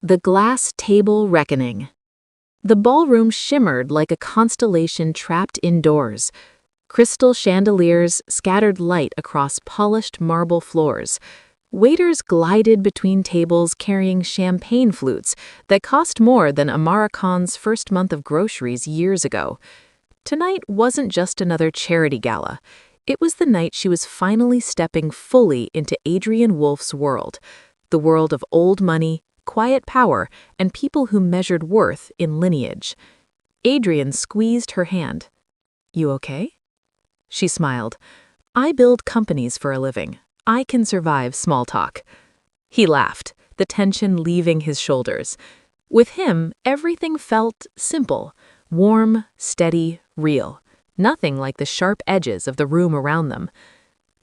The Glass Table Reckoning. The ballroom shimmered like a constellation trapped indoors. Crystal chandeliers scattered light across polished marble floors. Waiters glided between tables carrying champagne flutes that cost more than Amara Khan's first month of groceries years ago. Tonight wasn't just another charity gala. It was the night she was finally stepping fully into Adrian Wolf's world, the world of old money, quiet power, and people who measured worth in lineage. Adrian squeezed her hand. "You okay?" She smiled. "I build companies for a living. I can survive small talk." He laughed, the tension leaving his shoulders. With him, everything felt simple, warm, steady, real. Nothing like the sharp edges of the room around them.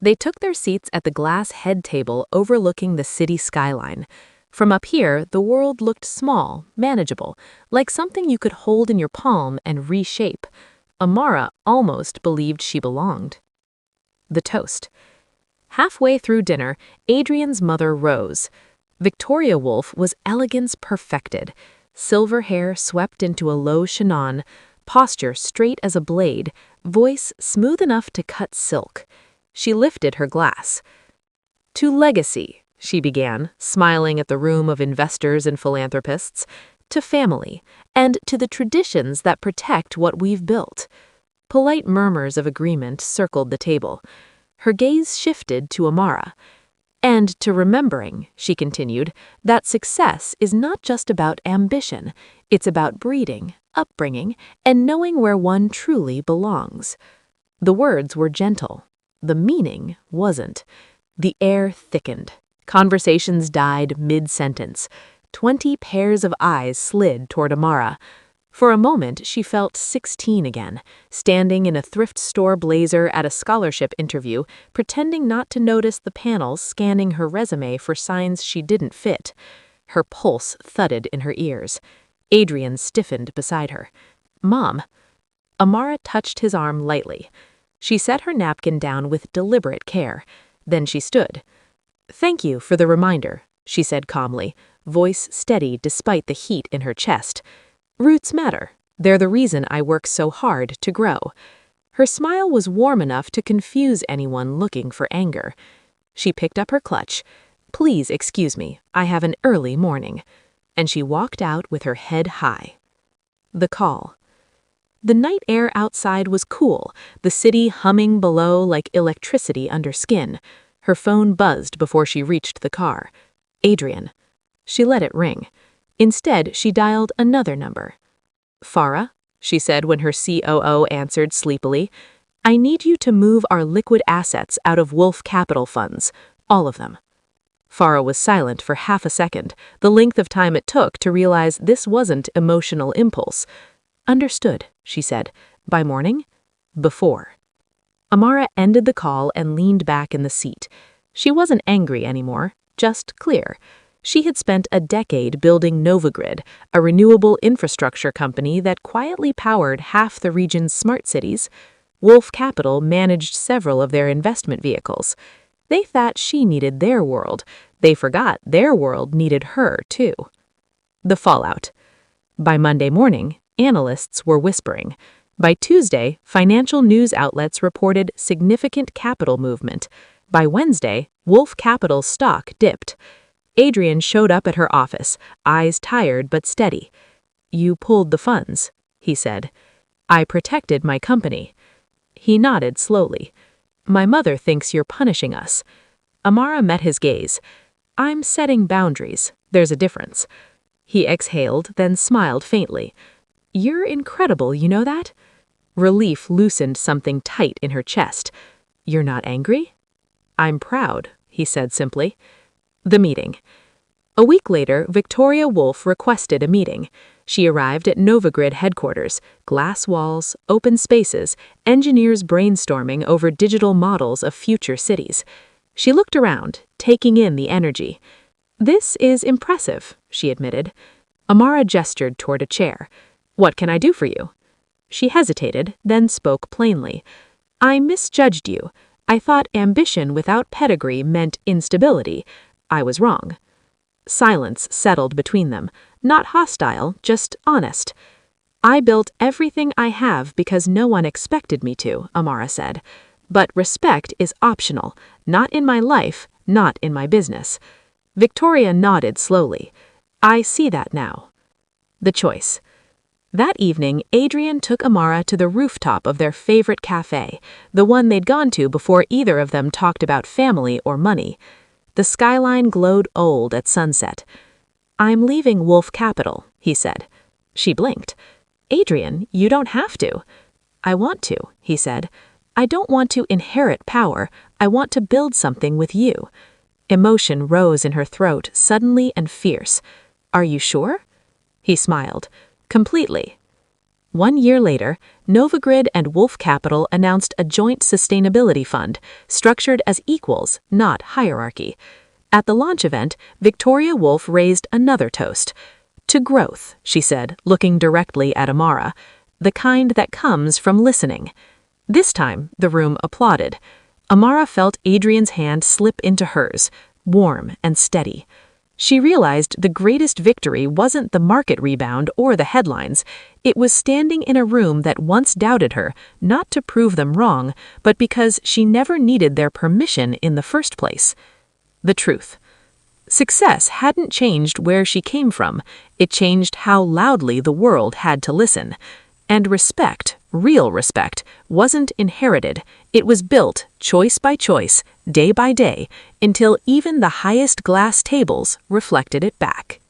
They took their seats at the glass head table overlooking the city skyline. From up here, the world looked small, manageable, like something you could hold in your palm and reshape. Amara almost believed she belonged. The toast. Halfway through dinner, Adrian's mother rose. Victoria Wolf was elegance perfected. Silver hair swept into a low chignon, posture straight as a blade, voice smooth enough to cut silk. She lifted her glass. "To legacy," she began, smiling at the room of investors and philanthropists, "to family, and to the traditions that protect what we've built." Polite murmurs of agreement circled the table. Her gaze shifted to Amara. "And to remembering," she continued, "that success is not just about ambition. It's about breeding, upbringing, and knowing where one truly belongs." The words were gentle. The meaning wasn't. The air thickened. Conversations died mid-sentence. 20 pairs of eyes slid toward Amara. For a moment, she felt 16 again, standing in a thrift store blazer at a scholarship interview, pretending not to notice the panels scanning her resume for signs she didn't fit. Her pulse thudded in her ears. Adrian stiffened beside her. "Mom." Amara touched his arm lightly. She set her napkin down with deliberate care. Then she stood. "Thank you for the reminder," she said calmly, voice steady despite the heat in her chest. "Roots matter. They're the reason I work so hard to grow." Her smile was warm enough to confuse anyone looking for anger. She picked up her clutch. "Please excuse me, I have an early morning." And she walked out with her head high. The call. The night air outside was cool, the city humming below like electricity under skin. Her phone buzzed before she reached the car. Adrian. She let it ring. Instead, she dialed another number. "Farah," she said when her COO answered sleepily, "I need you to move our liquid assets out of Wolf Capital funds, all of them." Farah was silent for half a second, the length of time it took to realize this wasn't emotional impulse. "Understood," she said. "By morning?" "Before." Amara ended the call and leaned back in the seat. She wasn't angry anymore, just clear. She had spent a decade building Novagrid, a renewable infrastructure company that quietly powered half the region's smart cities. Wolf Capital managed several of their investment vehicles. They thought she needed their world. They forgot their world needed her, too. The fallout. By Monday morning, analysts were whispering. By Tuesday, financial news outlets reported significant capital movement. By Wednesday, Wolf Capital's stock dipped. Adrian showed up at her office, eyes tired but steady. "You pulled the funds," he said. "I protected my company." He nodded slowly. "My mother thinks you're punishing us." Amara met his gaze. "I'm setting boundaries. There's a difference." He exhaled, then smiled faintly. "You're incredible, you know that?" Relief loosened something tight in her chest. "You're not angry?" "I'm proud," he said simply. The meeting. A week later, Victoria Wolf requested a meeting. She arrived at Novagrid headquarters, glass walls, open spaces, engineers brainstorming over digital models of future cities. She looked around, taking in the energy. "This is impressive," she admitted. Amara gestured toward a chair. "What can I do for you?" She hesitated, then spoke plainly. "I misjudged you. I thought ambition without pedigree meant instability. I was wrong." Silence settled between them, not hostile, just honest. I built everything I have because no one expected me to, Amara said. But respect is optional, not in my life, not in my business. Victoria nodded slowly. I see that now. The choice. That evening, Adrian took Amara to the rooftop of their favorite cafe, the one they'd gone to before either of them talked about family or money. The skyline glowed old at sunset. I'm leaving Wolf Capital, he said. She blinked. Adrian, you don't have to. I want to, he said. I don't want to inherit power. I want to build something with you. Emotion rose in her throat, suddenly and fierce. Are you sure? He smiled. Completely. 1 year later, Novagrid and Wolf Capital announced a joint sustainability fund, structured as equals, not hierarchy. At the launch event, Victoria Wolf raised another toast. To growth, she said, looking directly at Amara. The kind that comes from listening. This time, the room applauded. Amara felt Adrian's hand slip into hers, warm and steady. She realized the greatest victory wasn't the market rebound or the headlines. It was standing in a room that once doubted her, not to prove them wrong, but because she never needed their permission in the first place. The truth. Success hadn't changed where she came from. It changed how loudly the world had to listen. And respect, real respect, wasn't inherited. It was built, choice by choice, day by day, until even the highest glass tables reflected it back.